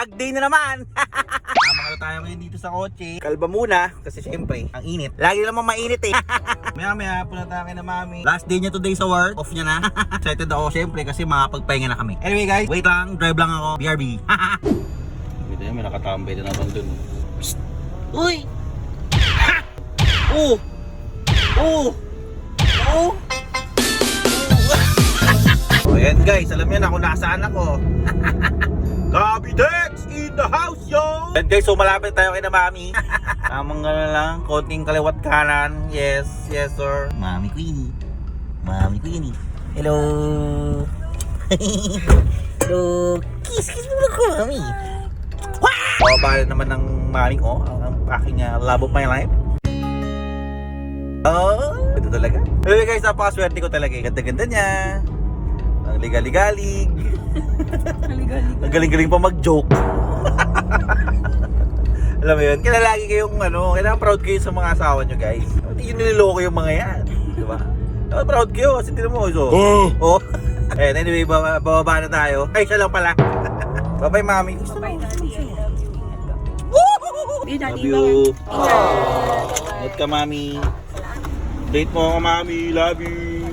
Vlog day na naman. Tama tayo ngayon dito sa kotse. Kalba muna kasi syempre ang init. Lagi naman mainit eh. Maya punta tayo na mami. Last day niya today sa work. Off niya na. Excited ako syempre kasi makapagpahinga na kami. Anyway guys, wait lang, drive lang ako. BRB. Ito yun, may nakatambay na naman dun. Psst. Uy! Oh! Oh! Oh! Oh, ayan guys, alam niyo na kung nasaan ako. Kabidex in the house, yo! And guys, so malapit tayo kay na mami. Tamang gano'n lang, konting kaliwat kanan. Yes, yes sir. Mami Queenie. Mami Queenie. Hello! Hello! Kiss mo ako, mami. Pababa naman ng mami ko, ang aking love of my life. Oh, ito talaga. Hello guys, napakaswerte ko talaga. Ganda-ganda niya. Ang ligalig-galig. Ang galing-galing pa mag-joke. Alam mo yun, kaya lagi kayong kailangan proud kayo sa mga asawa nyo guys. Hindi yun nililoko yung mga yan. Diba? Proud kayo kasi tinan mo. So, oh. Anyway, bababa na tayo. Ay, siya lang pala. Bye-bye mami. Bye, Daddy. Love you. Ingat ka mami. Date mo ako mami. Love you.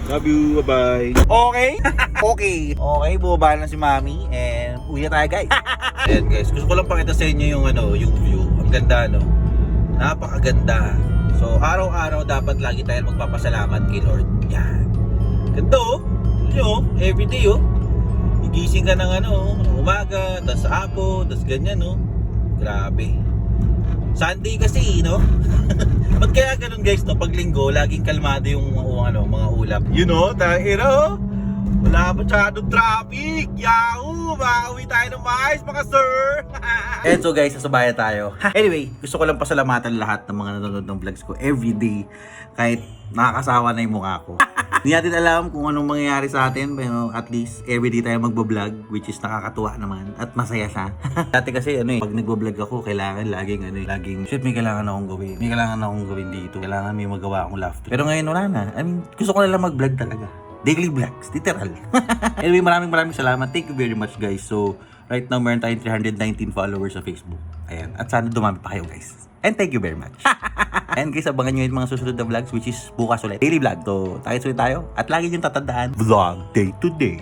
Love you. Bye-bye. Okay? Okay, bumaba na si mami. And uwi na tayo guys. Ayan guys, gusto ko lang pakita sa inyo yung yung view. Ang ganda napakaganda. So araw-araw dapat lagi tayo magpapasalamat kay Lord. Yan. Ganda oh. Yun, everyday oh. Gigising ka ng umaga, tas apo, tas ganyan no. Grabe. Sunday kasi Ba't kaya ganun guys no? Pag linggo, laging kalmado yung mga ulap. Wala masyadong traffic. Yahoo! Makauwi tayo ng maayos mga sir. And so guys, sasabayan tayo. Anyway, gusto ko lang pasalamatan lahat ng mga nanonood ng vlogs ko everyday. Kahit nakakasawa na yung mukha ko. Hindi natin alam kung anong mangyayari sa atin, pero at least everyday tayo magbo-vlog, which is nakakatuwa naman at masaya siya. Dati kasi pag nagbo-vlog ako, kailangan laging shit, may kailangan akong gawin. May kailangan akong gawin dito. Kailangan may magawa akong laughter. Pero ngayon wala na. I mean, gusto ko na lang mag-vlog talaga. Daily vlogs, literal. Anyway, maraming salamat. Thank you very much guys. So, right now meron tayong 319 followers sa Facebook. Ayan. At sana dumami pa kayo guys. And thank you very much. And guys, abangan nyo yung mga susunod na vlogs, which is bukas ulit. Daily vlog. So, tayo. At lagi nyo tatandaan, vlog day to day.